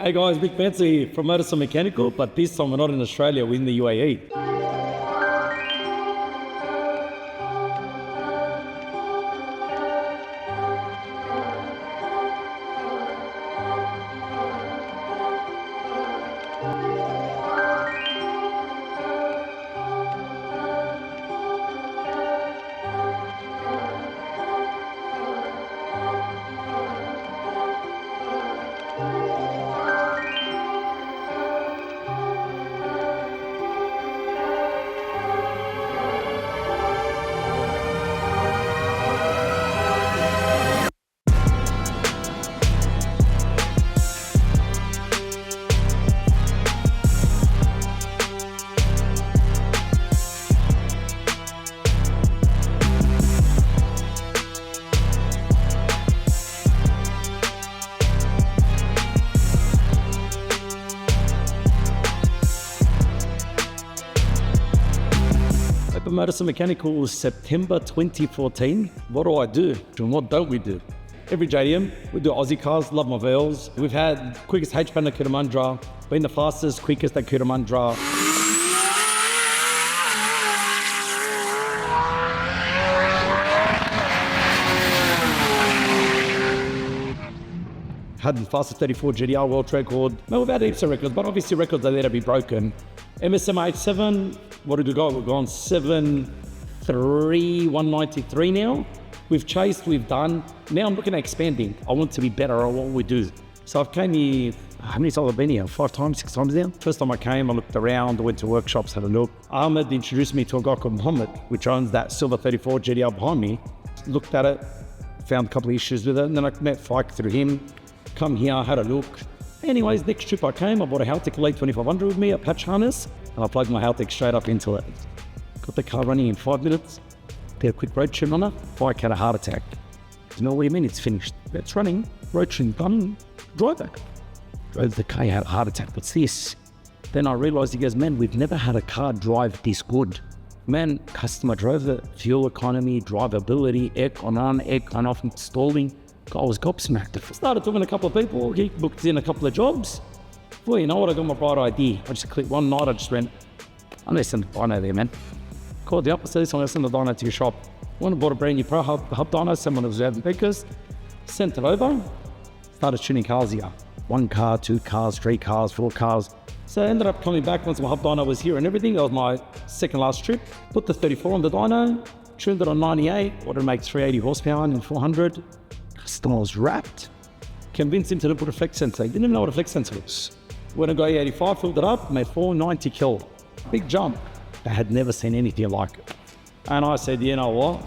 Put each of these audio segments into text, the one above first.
Hey guys, Mick Fancy from Motorsports Mechanical, but this time we're not in Australia, we're in the UAE. Motorsports Mechanical was September 2014. What do I do and what don't we do? Every JDM, we do Aussie cars, love my Vels. We've had quickest H-band at Cootamundra, been the fastest, quickest at Cootamundra. Had the fastest 34 GT-R world record. No, we've had heaps of records, but obviously records are there to be broken. MSM H7, what did we go? We've gone 7.3, 193 now. We've chased, we've done. Now I'm looking at expanding. I want to be better at what we do. So I've came here, how many times have I been here? 5 times, 6 times now? First time I came, I looked around, I went to workshops, had a look. Ahmed introduced me to a guy called Mohammed, which owns that silver 34 GT-R behind me. Looked at it, found a couple of issues with it, and then I met Fike through him. Come here, had a look. Anyways, next trip I came, I bought a Haltech Elite 2500 with me, a patch harness, and I plugged my Haltech straight up into it. Got the car running in 5 minutes, did a quick road trim on it, Fike had a heart attack. You know what do you mean it's finished? It's running, road trim done, drive back. Drove the car, had a heart attack, what's this? Then I realized, he goes, man, we've never had a car drive this good. Man, customer drove it, fuel economy, drivability, aircon on, aircon off, installing. I was gobsmacked. I started talking to a couple of people, he booked in a couple of jobs. Well, you know what, I got my bright idea. I just clicked one night, I just went, I'm gonna send the dyno there, man. Called the up, I said, I'm gonna send the dyno to your shop. Went and bought a brand new Pro Hub dyno, someone who was having pickers, sent it over, started tuning cars here. 1 car, 2 cars, 3 cars, 4 cars. So I ended up coming back once my hub dyno was here and everything. That was my second last trip. Put the 34 on the dyno, tuned it on 98, wanted to make 380 horsepower and 400. Customer was wrapped. Convinced him to put a flex sensor. He didn't even know what a flex sensor was. Went and got 85, filled it up, made 490 kil. Big jump. I had never seen anything like it. And I said, you know what?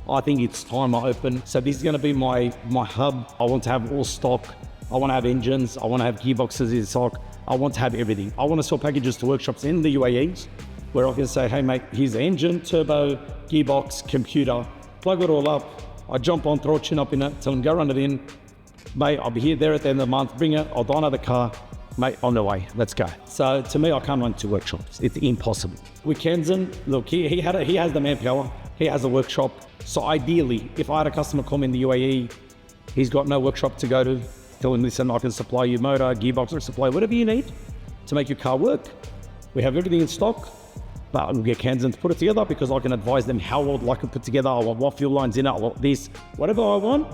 I think it's time I open. So this is gonna be my hub. I want to have all stock. I want to have engines. I want to have gearboxes in stock. I want to have everything. I want to sell packages to workshops in the UAE where I can say, hey mate, here's the engine, turbo, gearbox, computer, plug it all up. I jump on, throw a chin up in it, tell them go run it in. Mate, I'll be here, there at the end of the month, bring it, I'll dyno the car. Mate, on the way, let's go. So to me, I can't run 2 workshops. It's impossible. With Kanzen, look, he has the manpower, he has a workshop. So ideally, if I had a customer come in the UAE, he's got no workshop to go to, tell him, listen, I can supply you motor, gearbox, or supply whatever you need to make your car work. We have everything in stock. But I'll get Kanzen to put it together because I can advise them how I would like it put together. I want what fuel lines in it, I want this, whatever I want,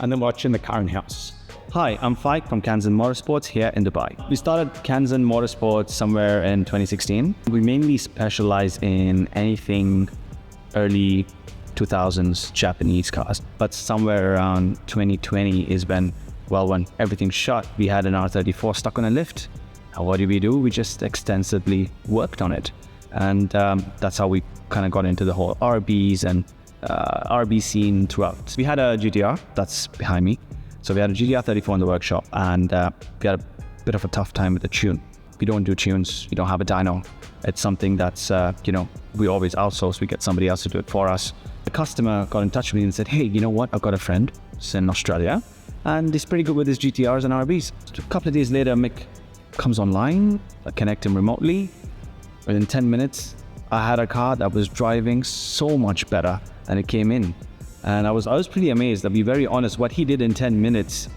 and then we'll tune the car in-house. Hi, I'm Fike from Kanzen Motorsport here in Dubai. We started Kanzen Motorsport somewhere in 2016. We mainly specialize in anything early 2000s Japanese cars, but somewhere around 2020 is when everything shut. We had an R34 stuck on a lift. And what did we do? We just extensively worked on it. And that's how we kind of got into the whole RBs and RB scene throughout. We had a GT-R that's behind me. So we had a GT-R 34 in the workshop, and we had a bit of a tough time with the tune. We don't do tunes, we don't have a dyno. It's something that's, we always outsource, we get somebody else to do it for us. The customer got in touch with me and said, hey, you know what? I've got a friend, he's in Australia, and he's pretty good with his GT-Rs and RBs. So a couple of days later, Mick comes online, I connect him remotely. Within 10 minutes, I had a car that was driving so much better than it came in. And I was pretty amazed. I'll be very honest, what he did in 10 minutes,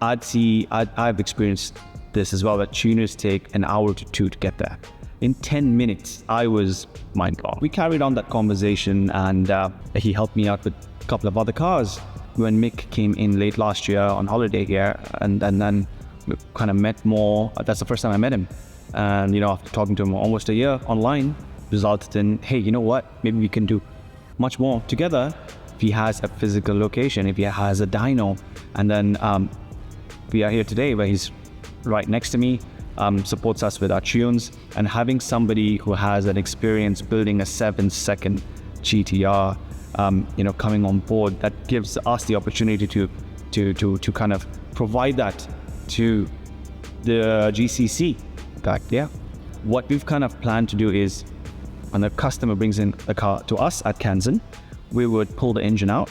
I've experienced this as well, that tuners take an hour to two to get there. In 10 minutes, I was mind blown. We carried on that conversation, and he helped me out with a couple of other cars. When Mick came in late last year on holiday here, and then we kind of met more. That's the first time I met him. And, you know, after talking to him almost a year online, resulted in, hey, you know what? Maybe we can do much more together if he has a physical location, if he has a dyno. And then we are here today where he's right next to me, supports us with our tunes, and having somebody who has an experience building a 7-second GT-R, you know, coming on board, that gives us the opportunity to kind of provide that to the GCC. Yeah. What we've kind of planned to do is, when the customer brings in the car to us at Kanzen, we would pull the engine out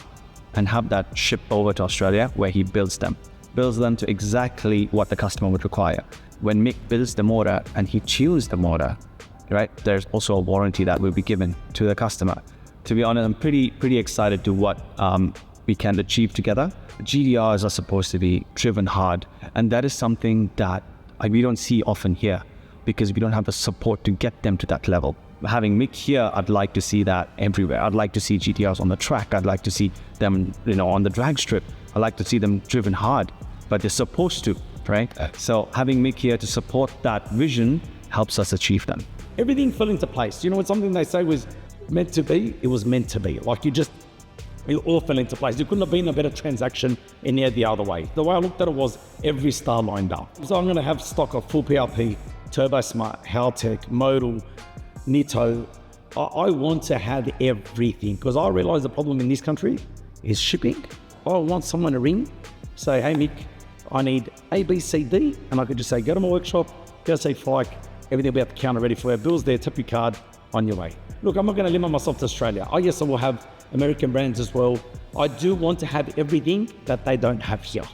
and have that shipped over to Australia, where he builds them to exactly what the customer would require. When Mick builds the motor and he tunes the motor, right, there's also a warranty that will be given to the customer. To be honest, I'm pretty excited to what we can achieve together. GDRs are supposed to be driven hard, and that is something that we don't see often here, because we don't have the support to get them to that level. Having Mick here, I'd like to see that everywhere. I'd like to see GTRs on the track. I'd like to see them, you know, on the drag strip. I'd like to see them driven hard, but they're supposed to, right? So having Mick here to support that vision helps us achieve them. Everything fell into place. You know, it's something they say was meant to be, it was meant to be. Like it all fell into place. There couldn't have been a better transaction any the other way. The way I looked at it was every star lined up. So I'm going to have stock of full PRP, Turbo Smart, Haltech, Modal, Nitto. I want to have everything, because I realize the problem in this country is shipping. I want someone to ring, say, hey Mick, I need A, B, C, D, and I could just say, go to my workshop, go say Fike, everything will be at the counter ready for you. Bill's there, tap your card, on your way. Look, I'm not going to limit myself to Australia. I guess I will have American brands as well. I do want to have everything that they don't have here.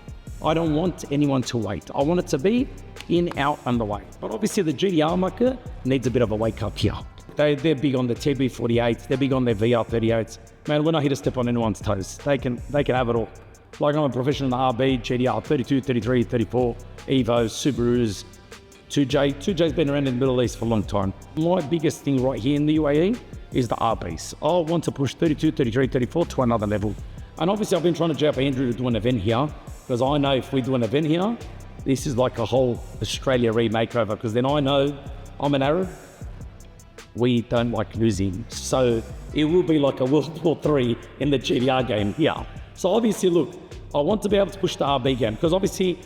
I don't want anyone to wait. I want it to be in, out, underway. But obviously the GT-R market needs a bit of a wake up here. They're big on the TB48s. They're big on their VR38s. Man, we're not here to step on anyone's toes. They can have it all. Like I'm a professional in RB, GT-R, 32, 33, 34, Evos, Subarus, 2J. 2J's been around in the Middle East for a long time. My biggest thing right here in the UAE is the RBs. I want to push 32, 33, 34 to another level. And obviously I've been trying to jab Andrew to do an event here, because I know if we do an event here, this is like a whole Australia remakeover, because then I know I'm an Arab. We don't like losing. So it will be like a World War III in the GT-R game here. So obviously, look, I want to be able to push the RB game, because obviously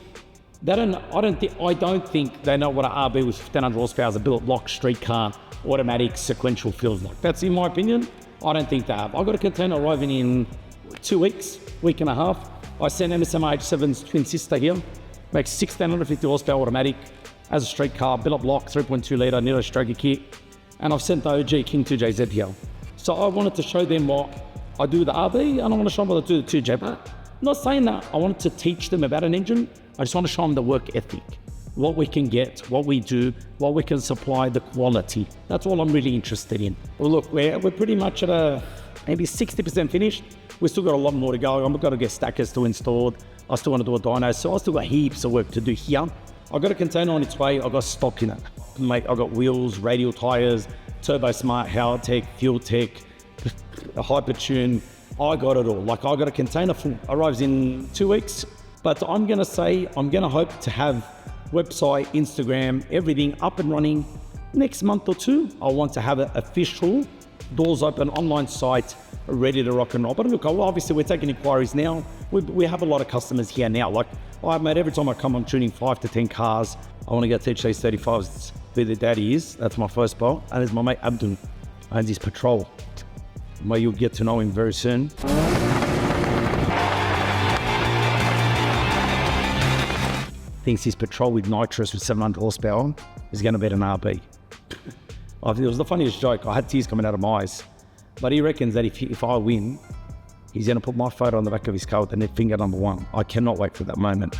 I don't think they know what an RB with 1500 horsepower is, a built block street car, automatic sequential feels like. That's in my opinion. I don't think they have. I got a container arriving in 2 weeks, week and a half. I sent MSMA H7's twin sister here, makes 1650 horsepower automatic as a street car, built block, 3.2 litre, Nero Stroker kit. And I've sent the OG King 2JZ here. So I wanted to show them what I do with the RB, and I want to show them what I do with the 2J. But not saying that I wanted to teach them about an engine. I just want to show them the work ethic, what we can get, what we do, what we can supply, the quality. That's all I'm really interested in. Well, look, we're pretty much at maybe 60% finished. We've still got a lot more to go. I've got to get stackers still installed. I still want to do a dyno, so I still got heaps of work to do here. I've got a container on its way. I've got stock in it. Mate, I've got wheels, radial tires, Turbo Smart, Haltech, Fuel Tech, a Hypertune. I got it all. Like I got a container full, arrives in 2 weeks. But I'm going to hope to have website, Instagram, everything up and running next month or two. I want to have an official, doors open, online site ready to rock and roll. But look, obviously we're taking inquiries now. We have a lot of customers here now. Like, mate, every time I come, I'm tuning 5 to 10 cars. I want to get teach these 35s who their daddy is. That's my first spot. And there's my mate Abdul, owns his Patrol. May you'll get to know him very soon. Thinks his Patrol with nitrous with 700 horsepower is going to beat an RB. It was the funniest joke. I had tears coming out of my eyes. But he reckons that if I win, he's going to put my photo on the back of his car with the net finger #1. I cannot wait for that moment.